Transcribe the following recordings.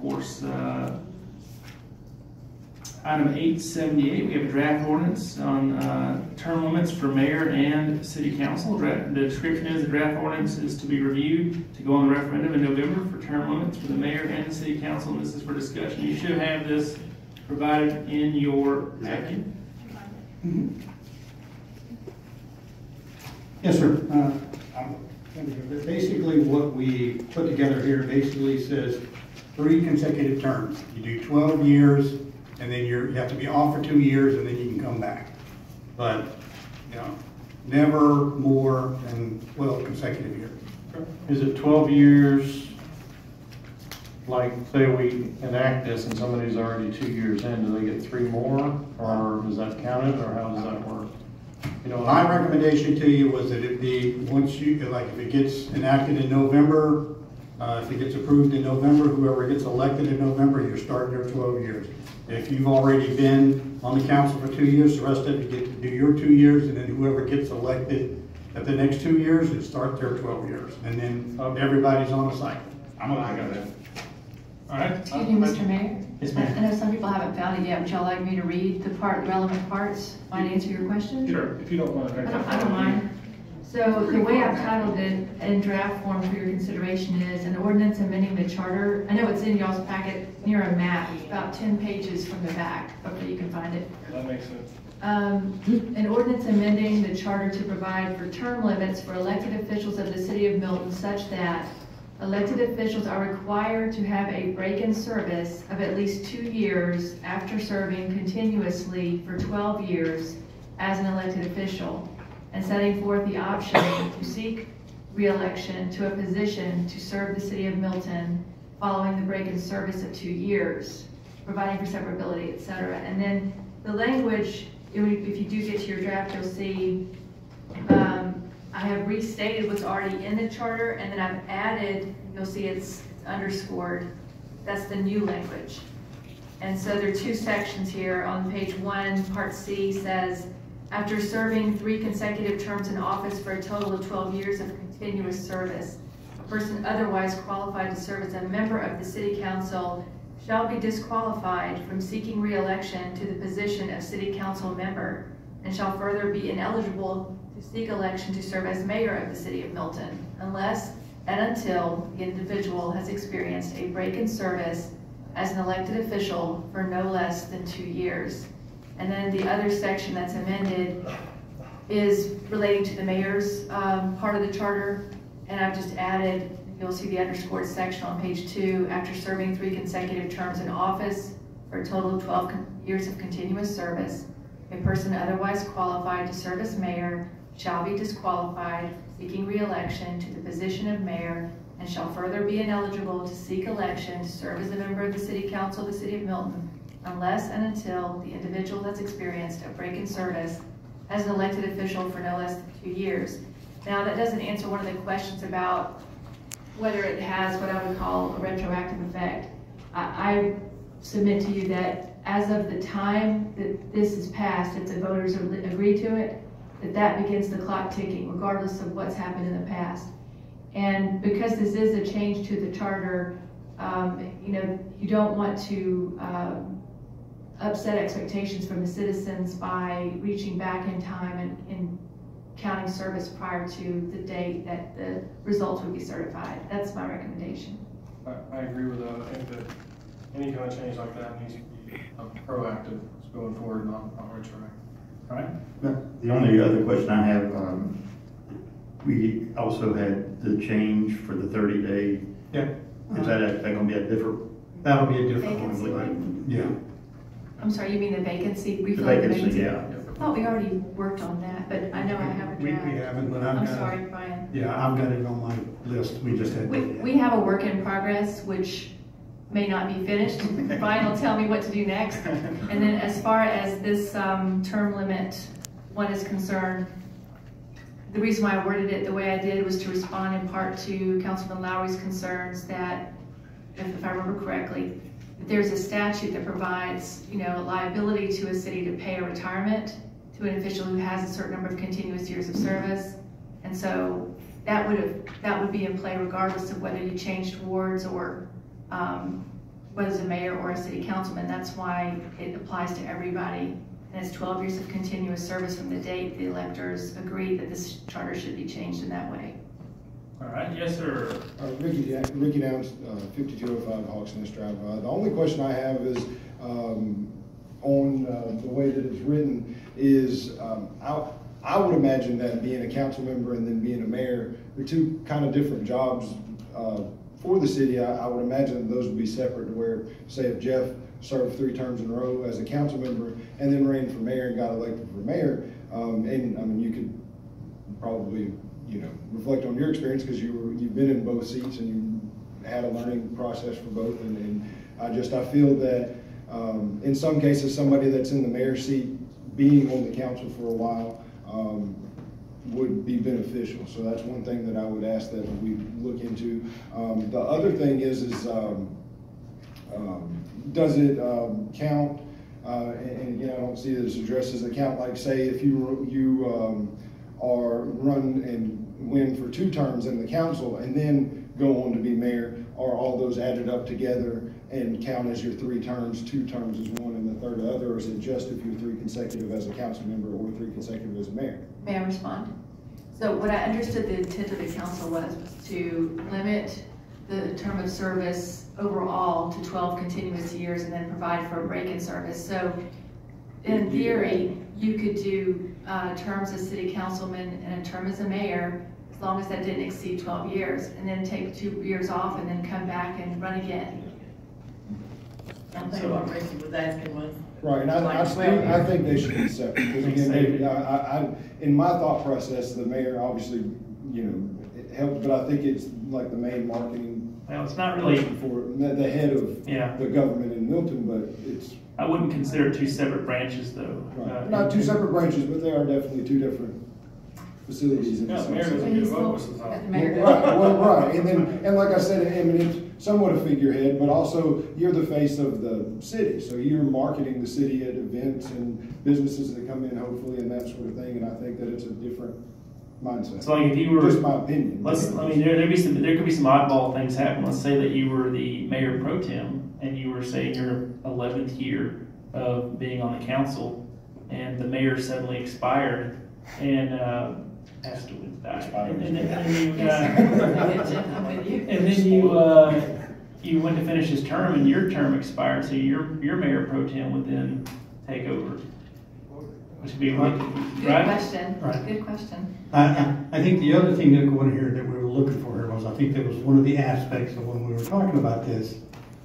course, item 878, we have a draft ordinance on term limits for mayor and city council. The description is the draft ordinance is to be reviewed to go on the referendum in November for term limits for the mayor and the city council, and this is for discussion. You should have this provided in your packet. Yes, sir. Basically, what we put together here basically says 3 consecutive terms. You do 12 years, and then you have to be off for 2 years, and then you can come back. But, you know, never more than 12 consecutive years. Is it 12 years, like say we enact this and somebody's already 2 years in, do they get 3 more? Or does that count it, or how does that work? You know, my recommendation to you was that it be, once you, like if it gets enacted in November, if it gets approved in November, whoever gets elected in November, you're starting your 12 years. If you've already been on the council for 2 years, the rest of you get to do your 2 years, and then whoever gets elected at the next 2 years, it start their 12 years. And then everybody's on a cycle. I'm okay with that. All right. Excuse me, Mr. Mayor? Yes, ma'am. I know some people haven't found it yet. Would y'all like me to read the relevant parts? Might answer your question? Sure, if you don't mind. I don't mind. So the way I've titled it in draft form for your consideration is an ordinance amending the charter. I know it's in y'all's packet near a map, about 10 pages from the back. Hopefully you can find it. That makes sense. An ordinance amending the charter to provide for term limits for elected officials of the city of Milton such that elected officials are required to have a break in service of at least 2 years after serving continuously for 12 years as an elected official, and setting forth the option to seek re-election to a position to serve the city of Milton following the break in service of 2 years, providing for severability, etc. And then the language, if you do get to your draft, you'll see I have restated what's already in the charter, and then I've added, you'll see it's underscored. That's the new language. And so there are 2 sections here. On page 1, part C says, after serving 3 consecutive terms in office for a total of 12 years of continuous service, a person otherwise qualified to serve as a member of the city council shall be disqualified from seeking re-election to the position of city council member, and shall further be ineligible to seek election to serve as mayor of the city of Milton, unless and until the individual has experienced a break in service as an elected official for no less than 2 years. And then the other section that's amended is relating to the mayor's part of the charter, and I've just added, you'll see the underscored section on page 2, after serving 3 consecutive terms in office for a total of 12 years of continuous service, a person otherwise qualified to serve as mayor shall be disqualified from seeking re-election to the position of mayor, and shall further be ineligible to seek election to serve as a member of the city council of the city of Milton, unless and until the individual has experienced a break in service as an elected official for no less than 2 years. Now, that doesn't answer one of the questions about whether it has what I would call a retroactive effect. I submit to you that as of the time that this is passed, if the voters agree to it, that begins the clock ticking, regardless of what's happened in the past. And because this is a change to the charter, you know, you don't want to upset expectations from the citizens by reaching back in time and counting service prior to the date that the results would be certified. That's my recommendation. I agree with that. I think that any kind of change like that needs to be proactive going forward, not retroactive. All right. The only other question I have, we also had the change for the 30-day. Yeah. Is that going to be a different? That'll be a different Vacancy one. Yeah. I'm sorry, you mean the vacancy? The vacancy, yeah. I thought we already worked on that, but I know I have a We draft. haven't, but I'm sorry, Brian. Yeah, I've got it on my list. We just had. We have a work in progress, which may not be finished. Brian will tell me what to do next. And then as far as this term limit one is concerned, the reason why I worded it the way I did was to respond in part to Councilman Lowry's concerns that, if I remember correctly, there's a statute that provides, you know, a liability to a city to pay a retirement to an official who has a certain number of continuous years of service. And so that would be in play regardless of whether you changed wards or whether it's a mayor or a city councilman. That's why it applies to everybody. And it's 12 years of continuous service from the date the electors agreed that this charter should be changed in that way. All right, yes, sir. Ricky Downs, 5205 Hawks Nest Drive. The only question I have is on the way that it's written is I would imagine that being a council member and then being a mayor are two kind of different jobs for the city. I would imagine those would be separate, to where, say, if Jeff served 3 terms in a row as a council member and then ran for mayor and got elected for mayor, and I mean, you could probably, you know, reflect on your experience because you've been in both seats and you had a learning process for both, and I feel that in some cases somebody that's in the mayor's seat being on the council for a while would be beneficial. So that's one thing that I would ask that we look into. The other thing is does it count? And again, I don't see this addressed as a count. Like, say, if you are run and win for 2 terms in the council and then go on to be mayor, are all those added up together and count as your 3 terms, 2 terms as one and the third other, or is it just if you're 3 consecutive as a council member or 3 consecutive as a mayor? May I respond? So what I understood the intent of the council was to limit the term of service overall to 12 continuous years and then provide for a break in service. So in theory, you could do terms as city councilman and a term as a mayor, as long as that didn't exceed 12 years, and then take 2 years off and then come back and run again. I'm thinking what Ricky was asking was. Right, and I think they should be separate, because again, in my thought process, the mayor obviously, you know, it helps, but I think it's like the main marketing. Well, it's not really for the head of the government in Milton, but it's. I wouldn't consider 2 separate branches, though. Right. Not 2 separate branches, but they are definitely 2 different facilities. Yeah, the mayor doesn't get a vote most of the time. Right, well, right, and like I said, I mean, it's somewhat a figurehead, but also you're the face of the city, so you're marketing the city at events and businesses that come in, hopefully, and that sort of thing. And I think that it's a different mindset. So, like, if you were, just my opinion. There could be some oddball things happen. Let's say that you were the mayor pro tem and you were, say, in your 11th year of being on the council, and the mayor suddenly expired and has to die. And then you went to finish his term and your term expired, so your mayor pro tem would then take over. Which would be right. Good question. Right. Good question. I think the other thing that going here that we were looking for here was, I think that was one of the aspects of when we were talking about this,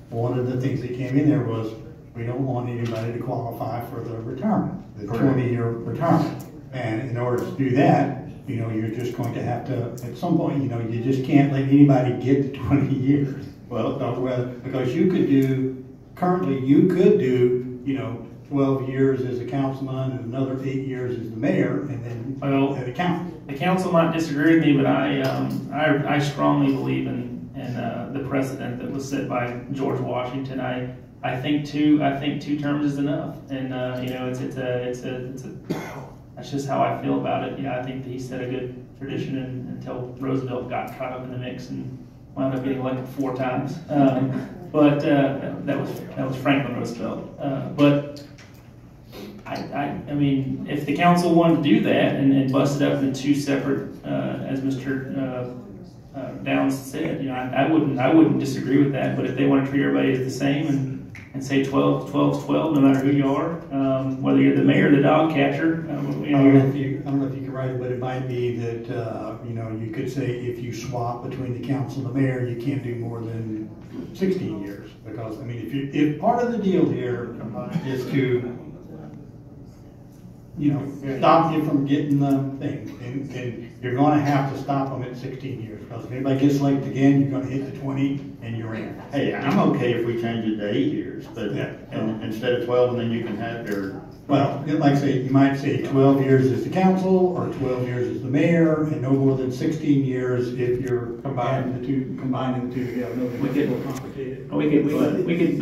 one of the things that came in there was, we don't want anybody to qualify for the retirement, the 20-year retirement. And in order to do that, you know, you're just going to have to, at some point, you know, you just can't let anybody get to 20 years. Well, because you could do, currently you could do, you know, 12 years as a councilman and another 8 years as the mayor, and then at the council. The council might disagree with me, but I strongly believe in the precedent that was set by George Washington. I think two terms is enough, and you know, that's just how I feel about it. Yeah, I think that he set a good tradition until Roosevelt got caught up in the mix and wound up getting elected 4 times. But that was Franklin Roosevelt. But I mean, if the council wanted to do that and bust it up into 2 separate, as Mr. Downs said, you know, I wouldn't disagree with that. But if they want to treat everybody as the same and say 12 is 12, no matter who you are, whether you're the mayor or the dog catcher. You know, I don't know if you can write it, but it might be that you know, you could say if you swap between the council and the mayor, you can't do more than 16 years. Because I mean, if part of the deal here is to, you know, stop you from getting the thing, and you're going to have to stop them at 16 years. Because if anybody gets late again, you're going to hit the 20 and you're in. Hey, I'm okay if we change it to 8 years, but and instead of 12, and then you can have your. Well, like I say, you might say 12 years as the council or 12 years as the mayor, and no more than 16 years if you're combining the two. Yeah, no, we could more complicated. We could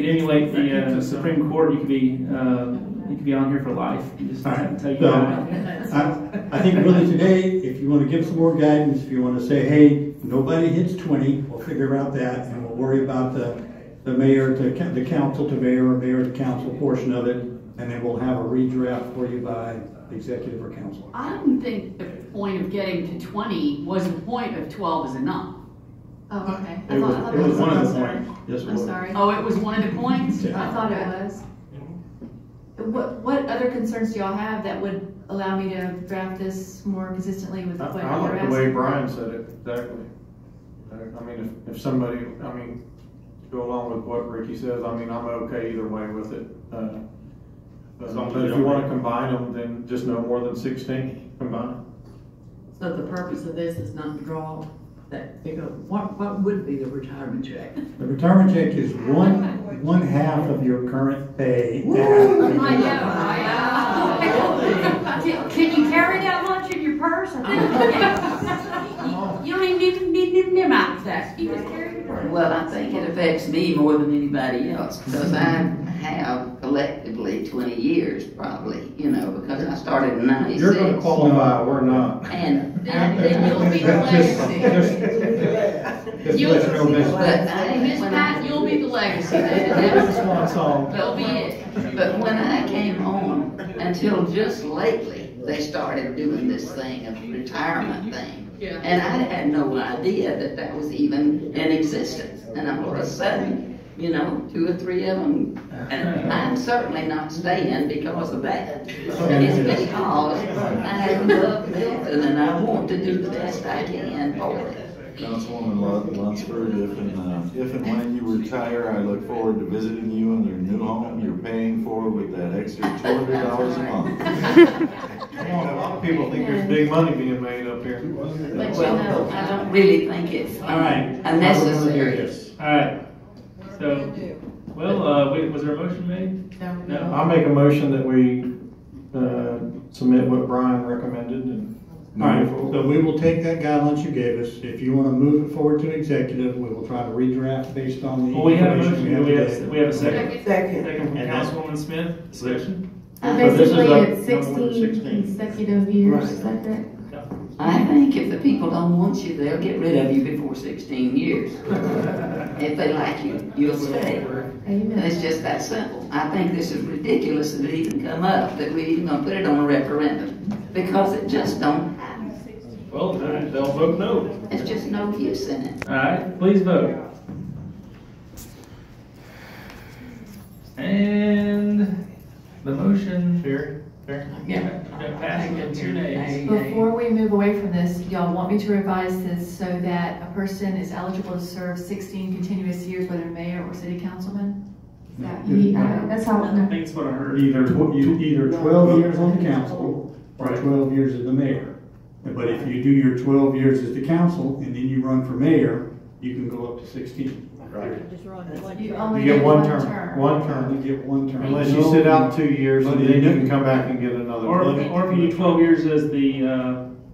emulate the Supreme Court. You could be on here for life. You just tell you I think really today, if you want to give some more guidance, if you want to say, hey, nobody hits 20, we'll figure out that, and we'll worry about the the mayor to, the council to mayor, or mayor to council portion of it, and then we'll have a redraft for you by executive or council. I don't think the point of getting to 20 was the point of 12 is enough. Oh, okay. It was one of the points. Yes, it I'm was. sorry. Oh, it was one of the points? I thought it was. What other concerns do y'all have that would allow me to draft this more consistently with what you're I like asking? the way Brian said it, exactly. I mean, if somebody, I mean, to go along with what Ricky says, I mean, I'm okay either way with it. But if you want to combine them, then just no more than 16, combine them. So the purpose of this is not to draw that figure. What would be the retirement check? The retirement check is one half of your current pay. I know. Can you carry that much in your purse? You don't even need to memorize that. You just carry your purse. Well, I think it affects me more than anybody else, because I have collectively 20 years probably, you know, because I started in 96. You're going to qualify, we're not. And Then you'll be the legacy. You'll be the legacy. That's one song. That'll be it. But when I came on, until just lately, they started doing this thing of retirement thing. Yeah. And I had no idea that that was even in existence. And all of a sudden, you know, 2 or 3 of them, and I'm certainly not staying because of that. It's because I love Milton and I want to do the best I can for it. Councilwoman Lunsford, if and when you retire, I look forward to visiting you in your new home you're paying for with that extra $200 a month. A lot of people think there's big money being made up here. But you know, I don't really think it's All right. unnecessary. All right. So, well, was there a motion made? No. I'll make a motion that we submit what Brian recommended and. All right, so we will take that guidelines you gave us. If you want to move it forward to executive, we will try to redraft based on the Well, we have a information motion. today. We have a second. Second. Second from And Councilwoman Smith. Discussion. So this is Basically, up it's no more than 16 16. consecutive years, is that correct? I think if the people don't want you, they'll get rid of you before 16 years. If they like you, you'll stay. Amen. It's just that simple. I think this is ridiculous that it even come up, that we even gonna put it on a referendum, because it just don't happen. Well, they'll vote no. There's just no use in it. All right, please vote. And the motion. Fair. Yeah. Passed with 2 nays. Before we move away from this, y'all want me to revise this so that a person is eligible to serve 16 continuous years, whether mayor or city councilman? That's how, I think it's what I heard. Either 12 years on the council or 12 years as the mayor. But if you do your 12 years as the council and then you run for mayor, you can go up to 16. You only You get get one one term. term. One You term. get one term. Unless you sit out 2 years and then you can come back and get another. Or if you do 12 years as the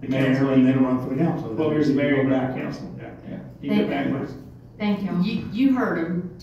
Mayor council, and then run for the council. 12 years as mayor and Go then back. council. Yeah. Yeah. You go backwards. Thank you. You heard him.